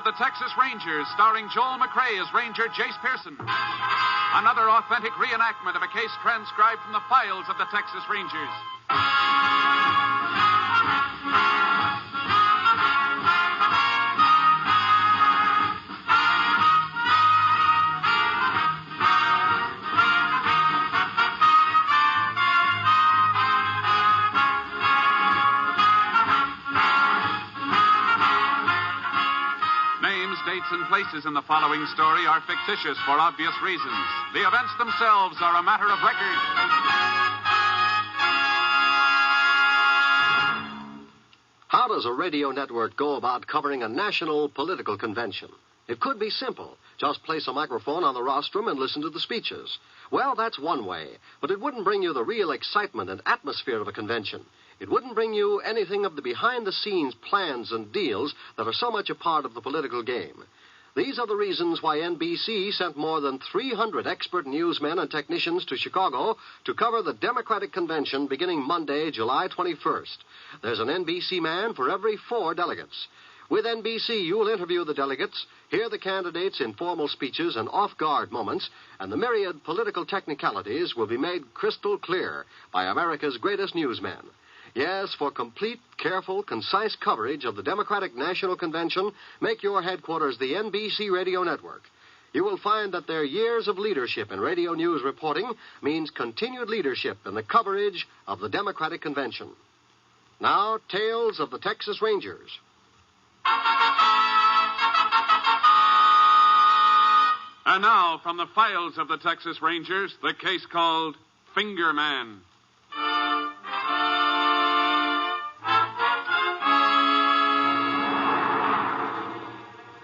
the Texas Rangers, starring Joel McRae as Ranger Jace Pearson. Another authentic reenactment of a case transcribed from the files of the Texas Rangers. Dates and places in the following story are fictitious for obvious reasons. The events themselves are a matter of record. How does a radio network go about covering a national political convention? It could be simple. Just place a microphone on the rostrum and listen to the speeches. Well, that's one way, but it wouldn't bring you the real excitement and atmosphere of a convention. It wouldn't bring you anything of the behind-the-scenes plans and deals that are so much a part of the political game. These are the reasons why NBC sent more than 300 expert newsmen and technicians to Chicago to cover the Democratic Convention beginning Monday, July 21st. There's an NBC man for every 4 delegates. With NBC, you'll interview the delegates, hear the candidates' informal speeches and off-guard moments, and the myriad political technicalities will be made crystal clear by America's greatest newsmen. Yes, for complete, careful, concise coverage of the Democratic National Convention, make your headquarters the NBC Radio Network. You will find that their years of leadership in radio news reporting means continued leadership in the coverage of the Democratic Convention. Now, Tales of the Texas Rangers. And now, from the files of the Texas Rangers, the case called Finger Man.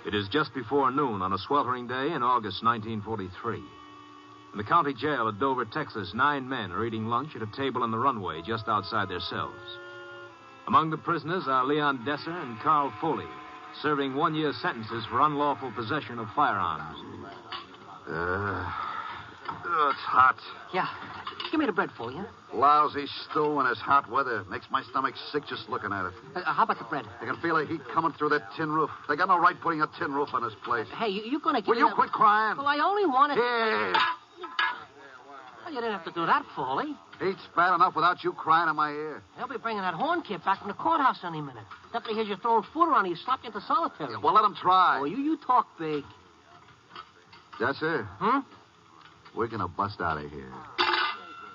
It is just before noon on a sweltering day in August 1943. In the county jail at Dover, Texas, 9 men are eating lunch at a table on the runway just outside their cells. Among the prisoners are Leon Desser and Carl Foley, serving 1-year sentences for unlawful possession of firearms. It's hot. Yeah. Give me the bread, Foley, huh? Lousy stew in this hot weather. Makes my stomach sick just looking at it. How about the bread? I can feel the heat coming through that tin roof. They got no right putting a tin roof on this place. Hey, you're going to get... Will you quit crying? Well, I only wanted... Here. Well, you didn't have to do that, Foley. Heat's bad enough without you crying in my ear. They'll be bringing that horn kid back from the courthouse any minute. Deputy hears you throwing food around, he'll slap you into solitary. Yeah, well, let him try. Oh, you talk big. Desser? We're going to bust out of here.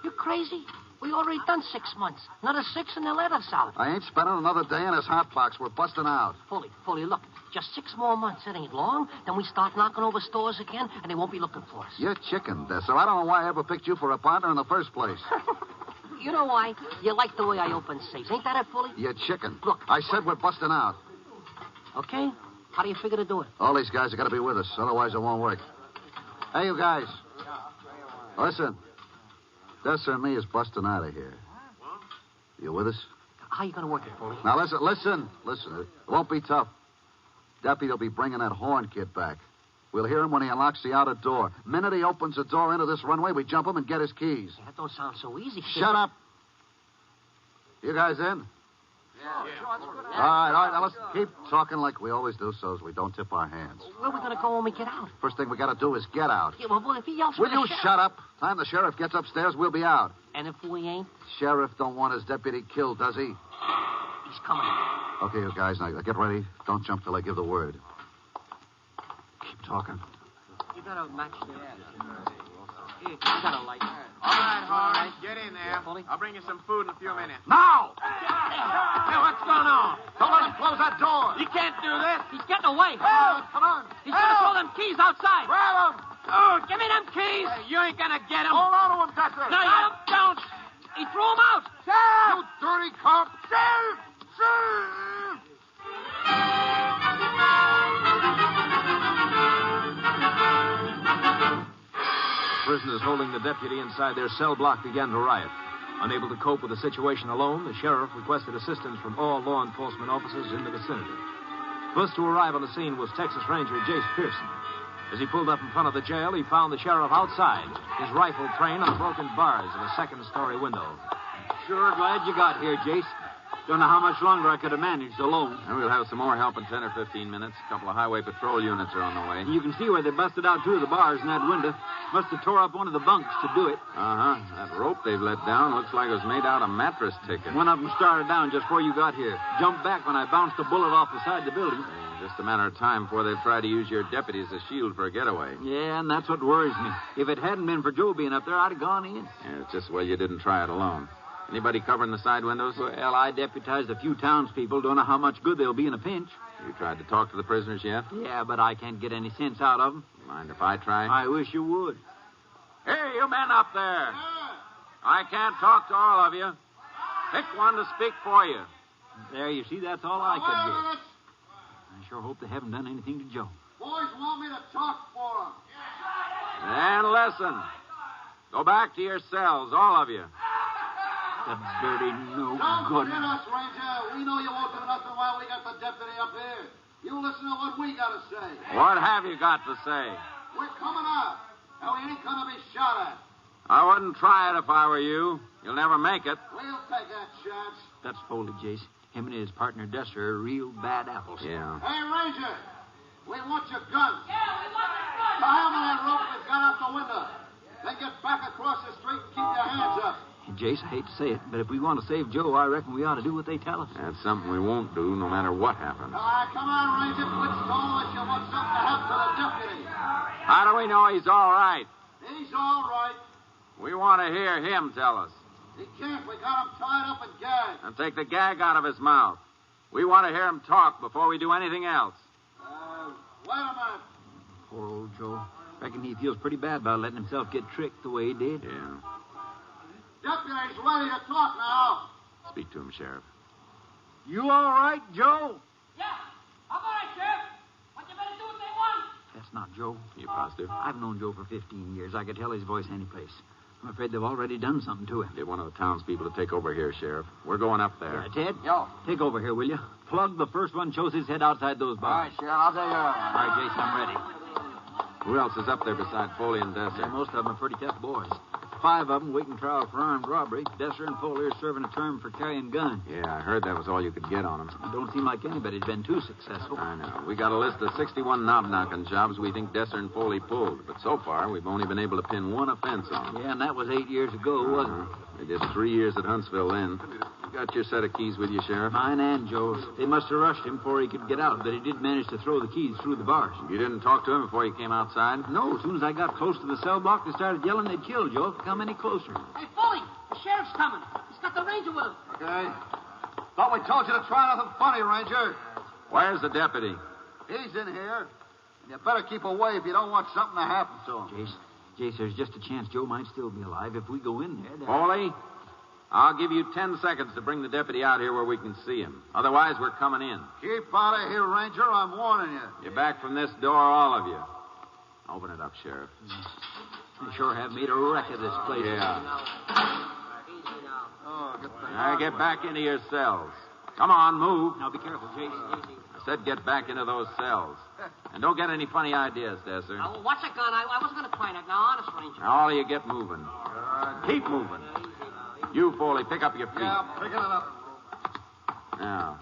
You crazy? We already done 6 months. Another 6 and they'll let us out. I ain't spending another day in this hot box. We're busting out. Foley, look. Just 6 more months. It ain't long. Then we start knocking over stores again, and they won't be looking for us. You're chicken, Desser. I don't know why I ever picked you for a partner in the first place. You know why? You like the way I open safes. Ain't that it, Foley? You're chicken. Look. I said we're busting out. Okay. How do you figure to do it? All these guys have got to be with us. Otherwise, it won't work. Hey, you guys. Listen. Desser and me is busting out of here. You with us? How you going to work it, Foley? Now, listen. It won't be tough. Deputy will be bringing that horn kid back. We'll hear him when he unlocks the outer door. Minute he opens the door into this runway, we jump him and get his keys. Yeah, that don't sound so easy. Shut up. You guys in? Yeah. All right. Now let's keep talking like we always do so as we don't tip our hands. Where are we going to go when we get out? First thing we got to do is get out. Yeah, well, if he yells for Will the you sheriff... shut up? Time the sheriff gets upstairs, we'll be out. And if we ain't? Sheriff don't want his deputy killed, does he? He's coming. Okay, you guys, now get ready. Don't jump till I give the word. Keep talking. You got a match there? Here, you got a light. All right, Horace, get in there. I'll bring you some food in a few minutes. Now! Hey, what's going on? Don't let him close that door. You can't do this. He's getting away. Come on. He's going to throw them keys outside. Grab him. Oh, give me them keys. Hey, you ain't gonna get him. Hold on to him, Desser. No, you don't. He threw them out. Sheriff! You dirty cop. Sheriff! Prisoners holding the deputy inside their cell block began to riot. Unable to cope with the situation alone, the sheriff requested assistance from all law enforcement officers in the vicinity. First to arrive on the scene was Texas Ranger Jace Pearson. As he pulled up in front of the jail, he found the sheriff outside, his rifle trained on broken bars of a second-story window. Sure glad you got here, Jace. Don't know how much longer I could have managed alone. And we'll have some more help in 10 or 15 minutes. A couple of highway patrol units are on the way. You can see where they busted out 2 of the bars in that window. Must have tore up one of the bunks to do it. Uh-huh. That rope they've let down looks like it was made out of mattress tickets. One of them started down just before you got here. Jumped back when I bounced a bullet off the side of the building. Just a matter of time before they try to use your deputy as a shield for a getaway. Yeah, and that's what worries me. If it hadn't been for Joe being up there, I'd have gone in. Yeah, it's just well you didn't try it alone. Anybody covering the side windows? Well, I deputized a few townspeople. Don't know how much good they'll be in a pinch. You tried to talk to the prisoners yet? Yeah, but I can't get any sense out of them. Mind if I try? I wish you would. Hey, you men up there. I can't talk to all of you. Pick one to speak for you. There, you see, that's all I could get. I sure hope they haven't done anything to Joe. Boys want me to talk for them. Then listen. Go back to your cells, all of you. The dirty no good. Don't hit us, Ranger. We know you won't do nothing while we got the deputy up here. You listen to what we got to say. What have you got to say? We're coming out. And we ain't going to be shot at. I wouldn't try it if I were you. You'll never make it. We'll take that chance. That's Foley, Jace. Him and his partner, Dester, are real bad apples. Yeah. Hey, Ranger. We want your guns. Yeah, we want your guns. Tie them to that rope we've got out the window. Then get back across the street and keep your hands up. Jace, I hate to say it, but if we want to save Joe, I reckon we ought to do what they tell us. That's something we won't do, no matter what happens. All right, come on, Ranger. Quit stalling us. You want something to happen to the deputy. How do we know he's all right? He's all right. We want to hear him tell us. He can't. We got him tied up and gagged. And take the gag out of his mouth. We want to hear him talk before we do anything else. Wait a minute. Poor old Joe. Reckon he feels pretty bad about letting himself get tricked the way he did. Yeah. Deputy's ready to talk now. Speak to him, Sheriff. You all right, Joe? Yeah, I'm all right, Sheriff. What you better do if they want? That's not Joe. You positive? I've known Joe for 15 years. I could tell his voice any place. I'm afraid they've already done something to him. Get one of the townspeople to take over here, Sheriff. We're going up there. Ted? Yo. Take over here, will you? Plug the first one shows his head outside those All right, bars. Sheriff. I'll take care of it. All right, Jason, I'm ready. Who else is up there besides Foley and Dester? Yeah, most of them are pretty tough boys. 5 of them waiting trial for armed robbery. Dester and Foley are serving a term for carrying guns. Yeah, I heard that was all you could get on them. It don't seem like anybody's been too successful. I know. We got a list of 61 knob-knocking jobs we think Dester and Foley pulled. But so far, we've only been able to pin one offense on them. Yeah, and that was 8 years ago, wasn't it? They did 3 years at Huntsville then. You got your set of keys with you, Sheriff? Mine and Joe's. They must have rushed him before he could get out, but he did manage to throw the keys through the bars. You didn't talk to him before you came outside? No, as soon as I got close to the cell block, they started yelling they'd kill Joe if he come any closer. Hey, Foley, the sheriff's coming. He's got the ranger with him. Okay. Thought we told you to try nothing funny, Ranger. Where's the deputy? He's in here. And you better keep away if you don't want something to happen to him. Jace, there's just a chance Joe might still be alive. If we go in there, Foley, I'll give you 10 seconds to bring the deputy out here where we can see him. Otherwise, we're coming in. Keep out of here, Ranger. I'm warning you. You're back from this door, all of you. Open it up, Sheriff. they sure have made a wreck of this place. Yeah. Oh, get the... Now get back into your cells. Come on, move. Now, be careful, Jace. I said get back into those cells. And don't get any funny ideas, Dester. What's a gun? I wasn't going to try that. Now, honest, Ranger. Now, all of you get moving. Keep moving. You, Foley, pick up your feet. Yeah, I'm picking it up. Now,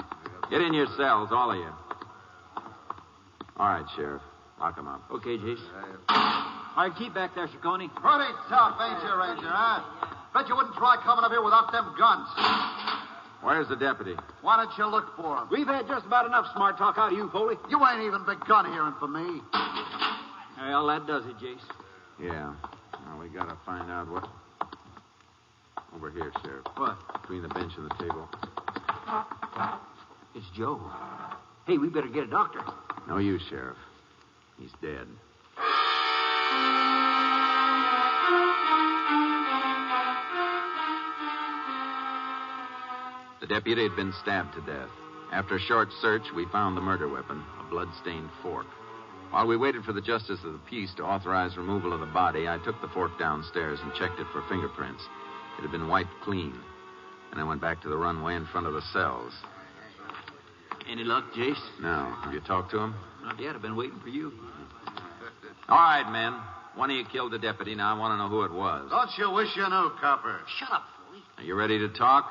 get in your cells, all of you. All right, Sheriff. Lock them up. Okay, Jace. All right, keep back there, Ciccone. Pretty tough, ain't you, Ranger, huh? Bet you wouldn't try coming up here without them guns. Where's the deputy? Why don't you look for him? We've had just about enough smart talk out of you, Foley. You ain't even begun hearing from me. Well, that does it, Jace. Yeah. Now, we gotta find out what... Over here, Sheriff. What? Between the bench and the table. It's Joe. Hey, we better get a doctor. No use, Sheriff. He's dead. The deputy had been stabbed to death. After a short search, we found the murder weapon, a blood-stained fork. While we waited for the justice of the peace to authorize removal of the body, I took the fork downstairs and checked it for fingerprints. It had been wiped clean. And I went back to the runway in front of the cells. Any luck, Jace? No. Have you talked to him? Not yet. I've been waiting for you. All right, men. One of you killed the deputy. Now I want to know who it was. Don't you wish you knew, copper? Shut up, Foley. Are you ready to talk?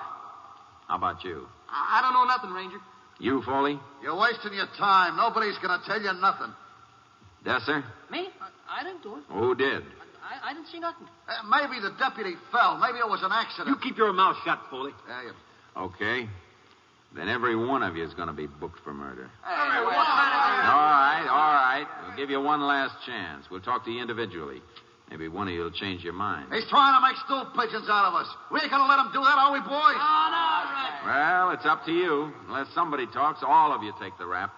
How about you? I don't know nothing, Ranger. You, Foley? You're wasting your time. Nobody's going to tell you nothing. Desser? Me? I didn't do it. Who did? I didn't see nothing. Maybe the deputy fell. Maybe it was an accident. You keep your mouth shut, Foley. Yeah, you... Okay. Then every one of you is going to be booked for murder. Hey, what's All right. We'll give you one last chance. We'll talk to you individually. Maybe one of you will change your mind. He's trying to make stool pigeons out of us. We ain't going to let him do that, are we, boys? Oh, no, right. Well, it's up to you. Unless somebody talks, all of you take the rap.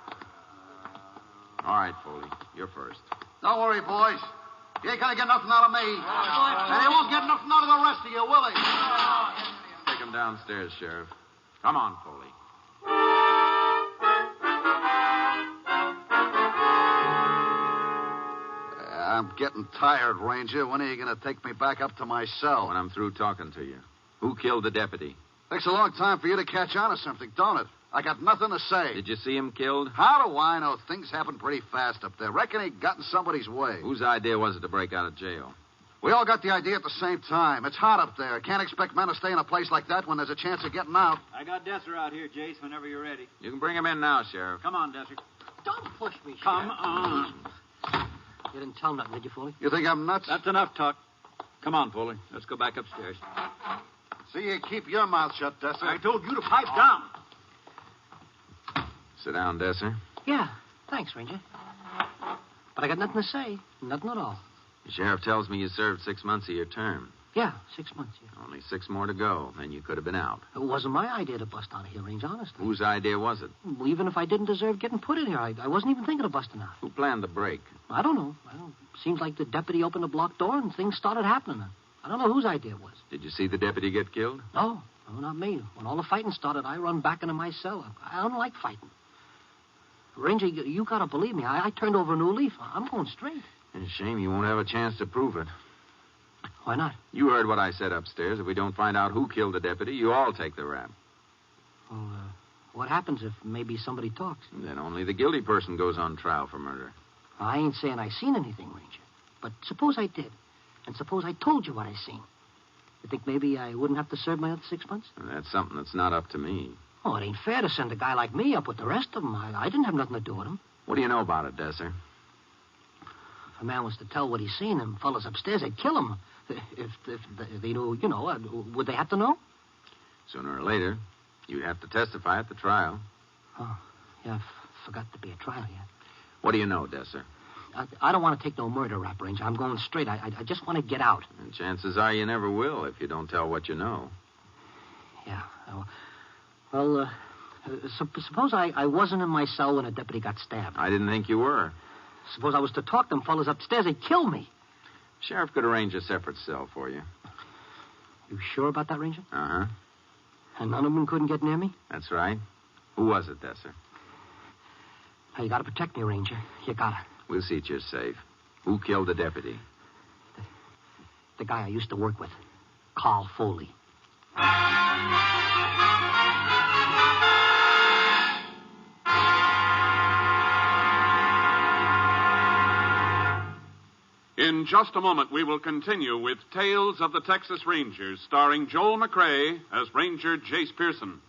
All right, Foley. You're first. Don't worry, boys. You ain't going to get nothing out of me. And he won't get nothing out of the rest of you, will he? Take him downstairs, Sheriff. Come on, Foley. I'm getting tired, Ranger. When are you going to take me back up to my cell? When I'm through talking to you. Who killed the deputy? Takes a long time for you to catch on to something, don't it? I got nothing to say. Did you see him killed? How do I know? Things happen pretty fast up there. Reckon he got in somebody's way. Whose idea was it to break out of jail? We all got the idea at the same time. It's hot up there. Can't expect men to stay in a place like that when there's a chance of getting out. I got Desser out here, Jace, whenever you're ready. You can bring him in now, Sheriff. Come on, Desser. Don't push me, Sheriff. Come on. You didn't tell nothing, did you, Foley? You think I'm nuts? That's enough talk. Come on, Foley. Let's go back upstairs. See, you keep your mouth shut, Desser. I told you to pipe down. Sit down, Desser. Yeah, thanks, Ranger. But I got nothing to say. Nothing at all. The sheriff tells me you served 6 months of your term. Yeah, 6 months, yeah. Only 6 more to go, then you could have been out. It wasn't my idea to bust out of here, Ranger, honestly. Whose idea was it? Well, even if I didn't deserve getting put in here, I wasn't even thinking of busting out. Who planned the break? I don't know. Seems like the deputy opened the block door and things started happening. I don't know whose idea it was. Did you see the deputy get killed? No, not me. When all the fighting started, I run back into my cell. I don't like fighting. Ranger, you gotta believe me. I turned over a new leaf. I'm going straight. It's a shame you won't have a chance to prove it. Why not? You heard what I said upstairs. If we don't find out who killed the deputy, you all take the rap. Well, what happens if maybe somebody talks? Then only the guilty person goes on trial for murder. I ain't saying I seen anything, Ranger. But suppose I did. And suppose I told you what I seen. You think maybe I wouldn't have to serve my other 6 months? That's something that's not up to me. Oh, it ain't fair to send a guy like me up with the rest of them. I didn't have nothing to do with them. What do you know about it, Desser? If a man was to tell what he's seen, them fellas upstairs, they'd kill him. If they knew, would they have to know? Sooner or later, you'd have to testify at the trial. Oh, yeah, I forgot to be a trial yet. What do you know, Desser? I don't want to take no murder rap, Ranger. I'm going straight. I just want to get out. And chances are you never will if you don't tell what you know. Yeah. Well, suppose I wasn't in my cell when a deputy got stabbed. I didn't think you were. Suppose I was to talk them fellas upstairs, they'd kill me. Sheriff could arrange a separate cell for you. You sure about that, Ranger? Uh-huh. And none of them couldn't get near me? That's right. Who was it, Desser? Now, you gotta protect me, Ranger. You gotta. We'll see that you're safe. Who killed the deputy? The guy I used to work with, Carl Foley. In just a moment, we will continue with Tales of the Texas Rangers, starring Joel McRae as Ranger Jace Pearson.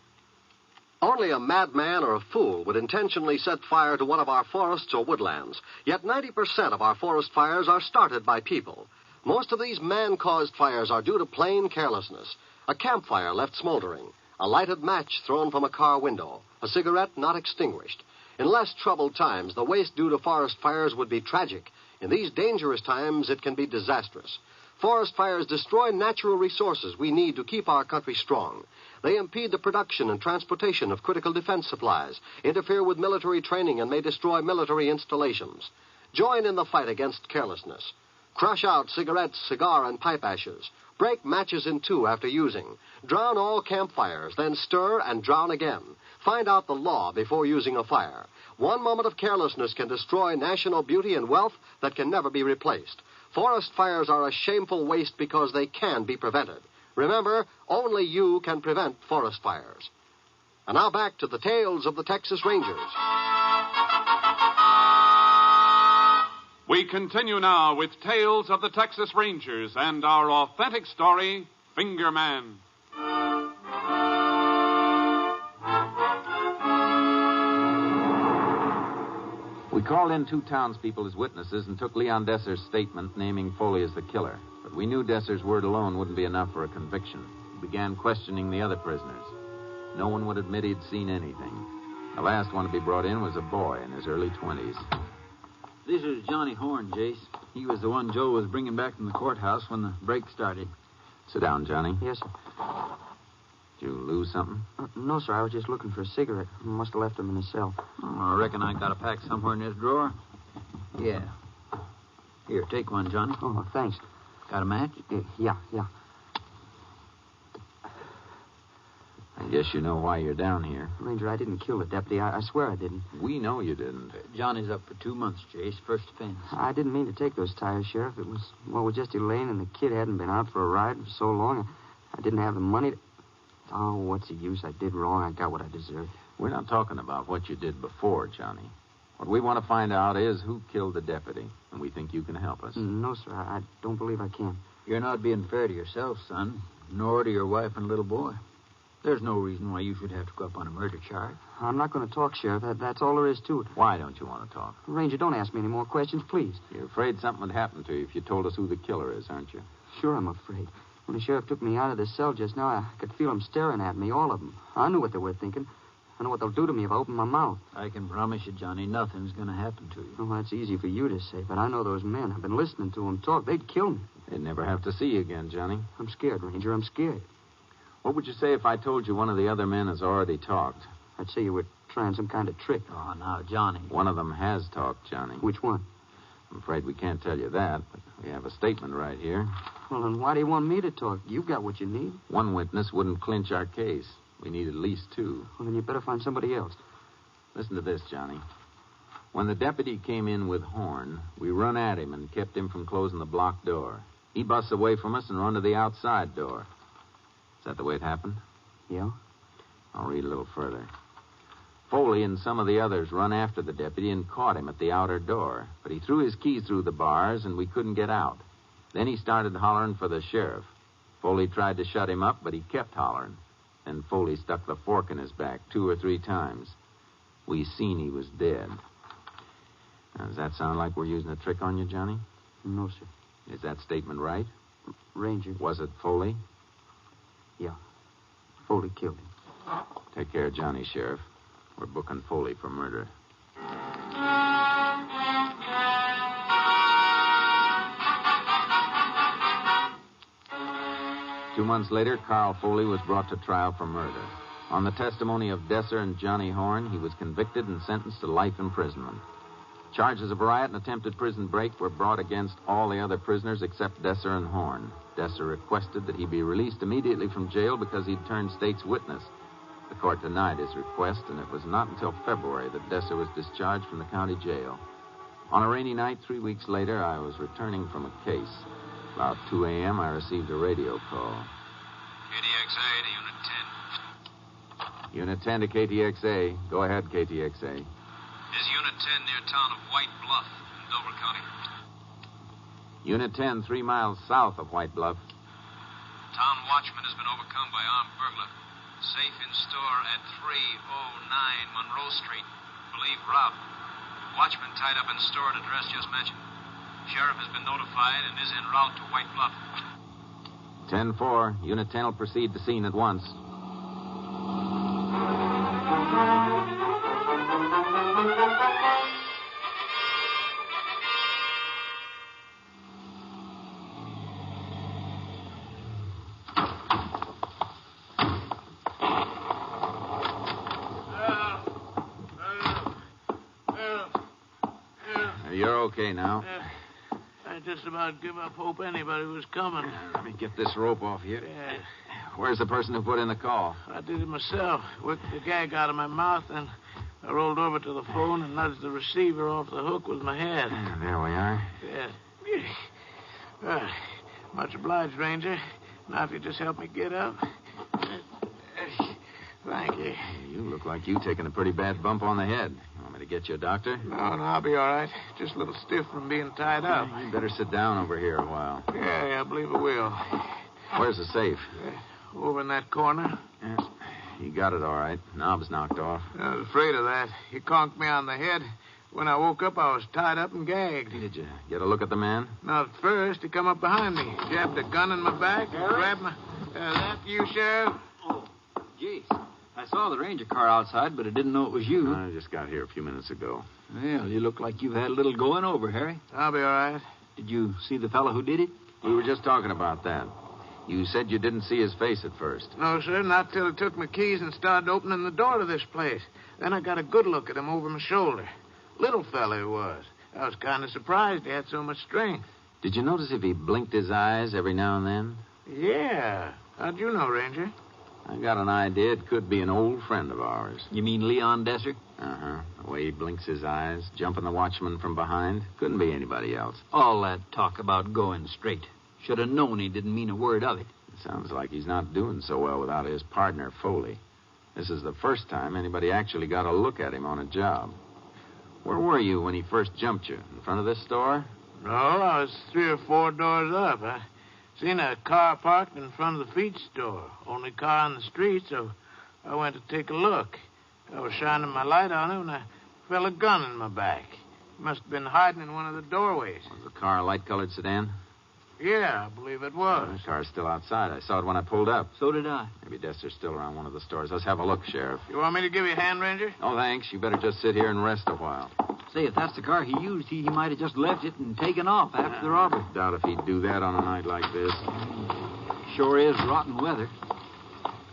Only a madman or a fool would intentionally set fire to one of our forests or woodlands. Yet 90% of our forest fires are started by people. Most of these man-caused fires are due to plain carelessness. A campfire left smoldering, a lighted match thrown from a car window, a cigarette not extinguished. In less troubled times, the waste due to forest fires would be tragic. In these dangerous times, it can be disastrous. Forest fires destroy natural resources we need to keep our country strong. They impede the production and transportation of critical defense supplies, interfere with military training, and may destroy military installations. Join in the fight against carelessness. Crush out cigarettes, cigar, and pipe ashes. Break matches in two after using. Drown all campfires, then stir and drown again. Find out the law before using a fire. One moment of carelessness can destroy national beauty and wealth that can never be replaced. Forest fires are a shameful waste because they can be prevented. Remember, only you can prevent forest fires. And now back to the Tales of the Texas Rangers. We continue now with Tales of the Texas Rangers and our authentic story, Finger Man. We called in 2 townspeople as witnesses and took Leon Desser's statement naming Foley as the killer. But we knew Desser's word alone wouldn't be enough for a conviction. We began questioning the other prisoners. No one would admit he'd seen anything. The last one to be brought in was a boy in his early 20s. This is Johnny Horn, Jace. He was the one Joe was bringing back from the courthouse when the break started. Sit down, Johnny. Yes, sir. Did you lose something? No, sir. I was just looking for a cigarette. Must have left them in the cell. I reckon I got a pack somewhere in this drawer. Yeah. Here, take one, Johnny. Oh, thanks. Got a match? Yeah. I guess you know why you're down here. Ranger, I didn't kill the deputy. I swear I didn't. We know you didn't. Johnny's up for 2 months, Jace. First offense. I didn't mean to take those tires, Sheriff. It was, well, just Elaine and the kid hadn't been out for a ride for so long. I didn't have the money to... Oh, what's the use? I did wrong. I got what I deserved. We're not talking about what you did before, Johnny. What we want to find out is who killed the deputy, and we think you can help us. No, sir. I don't believe I can. You're not being fair to yourself, son, nor to your wife and little boy. There's no reason why you should have to go up on a murder charge. I'm not going to talk, Sheriff. That's all there is to it. Why don't you want to talk? Ranger, don't ask me any more questions, please. You're afraid something would happen to you if you told us who the killer is, aren't you? Sure, I'm afraid. When the sheriff took me out of the cell just now, I could feel them staring at me, all of them. I knew what they were thinking. I know what they'll do to me if I open my mouth. I can promise you, Johnny, nothing's going to happen to you. Oh, that's easy for you to say, but I know those men. I've been listening to them talk. They'd kill me. They'd never have to see you again, Johnny. I'm scared, Ranger. I'm scared. What would you say if I told you one of the other men has already talked? I'd say you were trying some kind of trick. Oh, now, Johnny. One of them has talked, Johnny. Which one? I'm afraid we can't tell you that, but we have a statement right here. Well, then why do you want me to talk? You've got what you need. One witness wouldn't clinch our case. We need at least 2. Well, then you better find somebody else. Listen to this, Johnny. When the deputy came in with Horn, we run at him and kept him from closing the block door. He busts away from us and run to the outside door. Is that the way it happened? Yeah? I'll read a little further. Foley and some of the others run after the deputy and caught him at the outer door. But he threw his keys through the bars, and we couldn't get out. Then he started hollering for the sheriff. Foley tried to shut him up, but he kept hollering. Then Foley stuck the fork in his back 2 or 3 times. We seen he was dead. Now, does that sound like we're using a trick on you, Johnny? No, sir. Is that statement right? Ranger. Was it Foley? Yeah. Foley killed him. Take care of Johnny, Sheriff. We're booking Foley for murder. 2 months later, Carl Foley was brought to trial for murder. On the testimony of Desser and Johnny Horn, he was convicted and sentenced to life imprisonment. Charges of riot and attempted prison break were brought against all the other prisoners except Desser and Horn. Desser requested that he be released immediately from jail because he'd turned state's witness. The court denied his request, and it was not until February that Desser was discharged from the county jail. On a rainy night 3 weeks later, I was returning from a case. About 2 a.m., I received a radio call. KTXA to Unit 10. Unit 10 to KTXA. Go ahead, KTXA. Is Unit 10 near town of White Bluff in Dover County? Unit 10, 3 miles south of White Bluff. Town watchman has been overcome by armed burglar. Safe in store at 309 Monroe Street. Believe robbed. Watchman tied up in store at address just mentioned. Sheriff has been notified and is en route to White Bluff. 10-4. Unit 10 will proceed to scene at once. You're okay now. I just about give up hope anybody was coming. Let me get this rope off here. Yeah. Where's the person who put in the call? I did it myself. Worked the gag out of my mouth, and I rolled over to the phone and nudged the receiver off the hook with my head. There we are. Yeah. Much obliged, Ranger. Now, if you just help me get up. Thank you. You look like you've taken a pretty bad bump on the head. You want me to get you a doctor? No, I'll be all right. Just a little stiff from being tied up. You better sit down over here a while. Yeah, I believe I will. Where's the safe? Over in that corner. Yeah. You got it all right. Knob's knocked off. I was afraid of that. He conked me on the head. When I woke up, I was tied up and gagged. Did you get a look at the man? Now, at first, he come up behind me, jabbed a gun in my back, and grabbed my... that you, Sheriff? Oh, geez. I saw the ranger car outside, but I didn't know it was you. I just got here a few minutes ago. Well, you look like you've had a little going over, Harry. I'll be all right. Did you see the fellow who did it? We were just talking about that. You said you didn't see his face at first. No, sir, not till he took my keys and started opening the door to this place. Then I got a good look at him over my shoulder. Little fella he was. I was kind of surprised he had so much strength. Did you notice if he blinked his eyes every now and then? Yeah. How'd you know, Ranger? I got an idea it could be an old friend of ours. You mean Leon Desser? Uh-huh. The way he blinks his eyes, jumping the watchman from behind. Couldn't be anybody else. All that talk about going straight. Should have known he didn't mean a word of it. It sounds like he's not doing so well without his partner, Foley. This is the first time anybody actually got a look at him on a job. Where were you when he first jumped you? In front of this store? No, I was 3 or 4 doors up. I seen a car parked in front of the feed store. Only car on the street, so I went to take a look. I was shining my light on him, and I felt a gun in my back. He must have been hiding in one of the doorways. Was the car a light-colored sedan? Yeah, I believe it was. The car's still outside. I saw it when I pulled up. So did I. Maybe Desser's still around one of the stores. Let's have a look, Sheriff. You want me to give you a hand, Ranger? Oh, thanks. You better just sit here and rest a while. Say, if that's the car he used, he might have just left it and taken off after the robbery. Doubt if he'd do that on a night like this. Sure is rotten weather.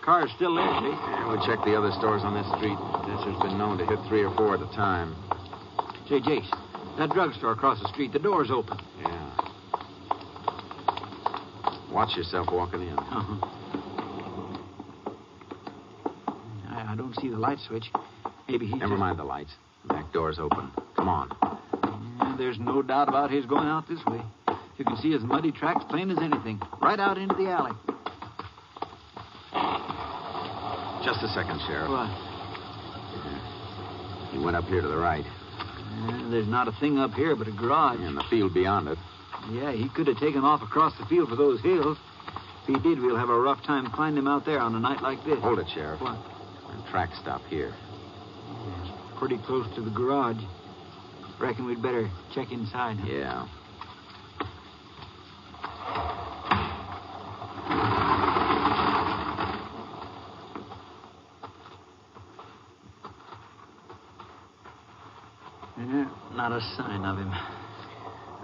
Car's still there, see? Yeah, we'll check the other stores on this street. Desser's been known to hit 3 or 4 at a time. Say, Jace, that drugstore across the street, the door's open. Yeah. Watch yourself walking in. Uh-huh. I don't see the light switch. Maybe he Never mind the lights. The back door's open. Come on. Yeah, there's no doubt about his going out this way. You can see his muddy tracks plain as anything. Right out into the alley. Just a second, Sheriff. What? He went up here to the right. There's not a thing up here but a garage. And the field beyond it. Yeah, he could have taken off across the field for those hills. If he did, we'll have a rough time finding him out there on a night like this. Hold it, Sheriff. What? The track stop here. It's pretty close to the garage. Reckon we'd better check inside. Huh? Yeah. Not a sign of him.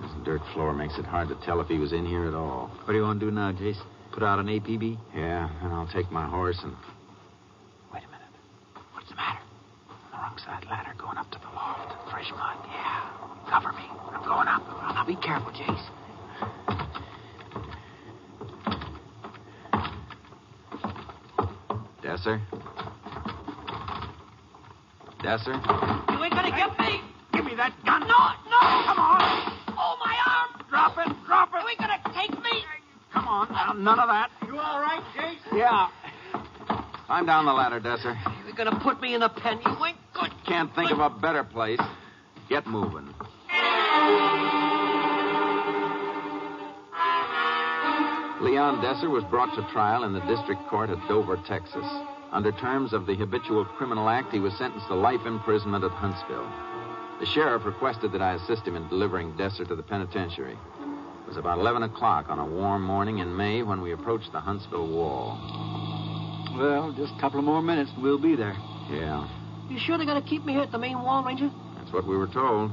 This dirt floor makes it hard to tell if he was in here at all. What do you want to do now, Jace? Put out an APB? Yeah, and I'll take my horse and... Wait a minute. What's the matter? The wrong side ladder going up to the loft. Fresh mud. Yeah. Cover me. I'm going up. Well, now be careful, Jace. Desser? Desser? You ain't gonna get me. Give me that gun. No, come on. Oh, my arm. Drop it. You ain't gonna take me. Come on, now, none of that. You all right, Jace? Yeah. Climb down the ladder, Desser. You're gonna put me in a pen. You ain't good. Can't think of a better place. Get moving. Leon Desser was brought to trial in the district court at Dover, Texas. Under terms of the Habitual Criminal Act, he was sentenced to life imprisonment at Huntsville. The sheriff requested that I assist him in delivering Desser to the penitentiary. It was about 11 o'clock on a warm morning in May when we approached the Huntsville wall. Well, just a couple of more minutes and we'll be there. Yeah, You sure they're going to keep me here at the main wall, Ranger? that's what we were told.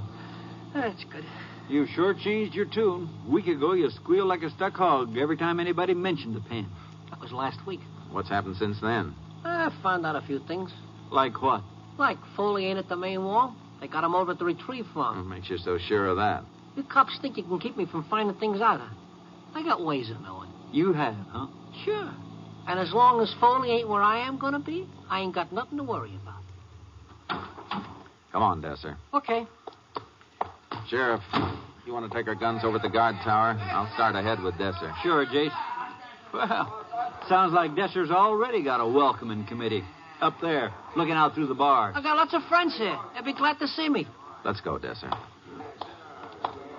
That's good. You sure changed your tune. A week ago, you squealed like a stuck hog every time anybody mentioned the pen. That was last week. What's happened since then? I found out a few things. Like what? Like Foley ain't at the main wall. They got him over at the retrieve What farm. makes you so sure of that? You cops think you can keep me from finding things out. I got ways of knowing. You have, huh? Sure. And as long as Foley ain't where I am going to be, I ain't got nothing to worry about. Come on, Desser. Okay. Sheriff, you want to take our guns over at the guard tower? I'll start ahead with Desser. Sure, Jace. Well, sounds like Desser's already got a welcoming committee. Up there, looking out through the bar. I got lots of friends here. They'll be glad to see me. Let's go, Desser.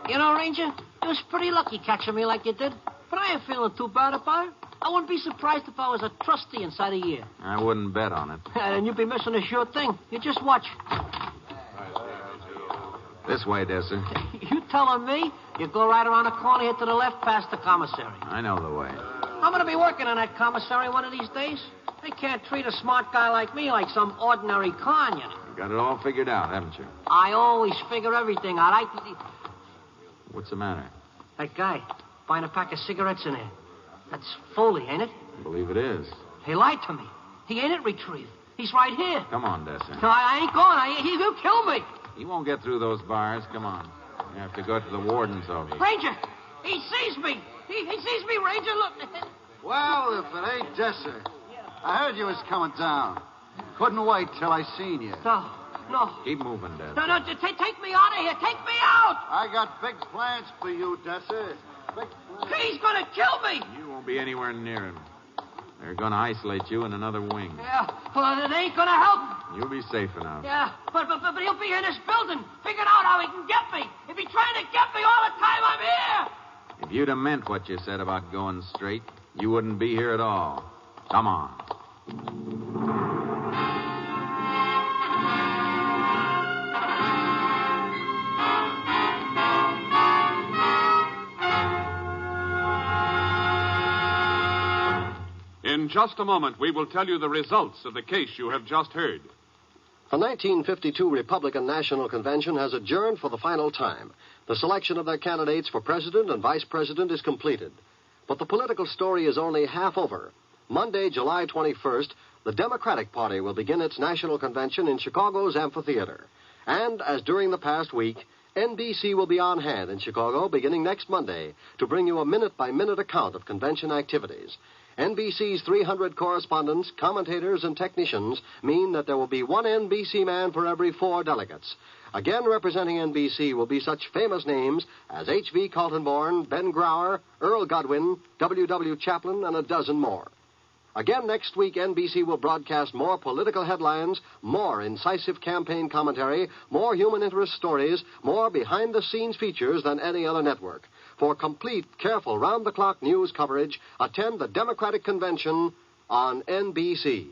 You know, Ranger, you was pretty lucky catching me like you did. But I ain't feeling too bad about it. I wouldn't be surprised if I was a trustee inside a year. I wouldn't bet on it. And you'd be missing a sure thing. You just watch. This way, Desser. You telling me? You go right around the corner here to the left past the commissary. I know the way. I'm going to be working in that commissary one of these days. They can't treat a smart guy like me like some ordinary con, you know. You got it all figured out, haven't you? I always figure everything out. What's the matter? That guy buying a pack of cigarettes in there. That's Foley, ain't it? I believe it is. He lied to me. He ain't at Retrieve. He's right here. Come on, Desser. No, I ain't going. He'll kill me. He won't get through those bars. Come on. You have to go to the warden's office. Ranger, he sees me. He sees me, Ranger. Look. Well, if it ain't Desser. I heard you was coming down. Couldn't wait till I seen you. No. Keep moving, Desser. No, take me out of here. Take me out. I got big plans for you, Desser. Big plans. He's going to kill me. You won't be anywhere near him. They're going to isolate you in another wing. Yeah, well, it ain't going to help. You'll be safe enough. Yeah, but he'll be in this building, figuring out how he can get me. If he's trying to get me all the time I'm here. If you'd have meant what you said about going straight, you wouldn't be here at all. Come on. In just a moment, we will tell you the results of the case you have just heard. The 1952 Republican National Convention has adjourned for the final time. The selection of their candidates for president and vice president is completed. But the political story is only half over. Monday, July 21st, the Democratic Party will begin its national convention in Chicago's amphitheater. And, as during the past week, NBC will be on hand in Chicago beginning next Monday to bring you a minute-by-minute account of convention activities. NBC's 300 correspondents, commentators, and technicians mean that there will be one NBC man for every 4 delegates. Again, representing NBC will be such famous names as H.V. Kaltenborn, Ben Grauer, Earl Godwin, W.W. Chaplin, and a dozen more. Again, next week, NBC will broadcast more political headlines, more incisive campaign commentary, more human interest stories, more behind-the-scenes features than any other network. For complete, careful, round-the-clock news coverage, attend the Democratic Convention on NBC.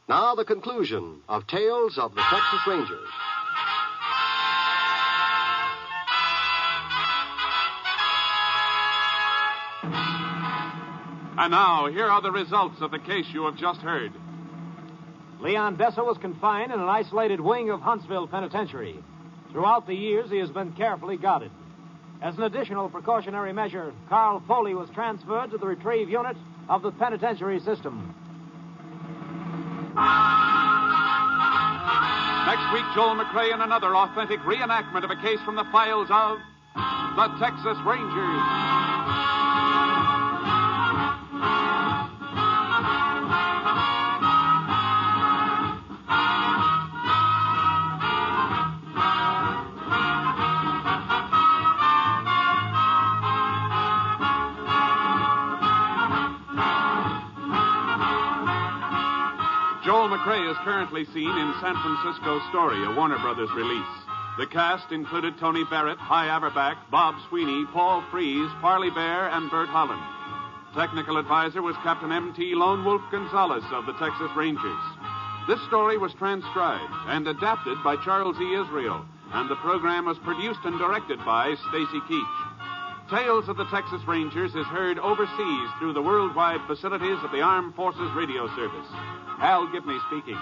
Now, the conclusion of Tales of the Texas Rangers. And now, here are the results of the case you have just heard. Leon Desser was confined in an isolated wing of Huntsville Penitentiary. Throughout the years, he has been carefully guarded. As an additional precautionary measure, Carl Foley was transferred to the retrieve unit of the penitentiary system. Next week, Joel McRae in another authentic reenactment of a case from the files of the Texas Rangers. Joel McRae is currently seen in San Francisco Story, a Warner Brothers release. The cast included Tony Barrett, Hy Averback, Bob Sweeney, Paul Frees, Parley Bear, and Bert Holland. Technical advisor was Captain M.T. Lone Wolf Gonzalez of the Texas Rangers. This story was transcribed and adapted by Charles E. Israel, and the program was produced and directed by Stacy Keach. Tales of the Texas Rangers is heard overseas through the worldwide facilities of the Armed Forces Radio Service. Hal Gibney speaking.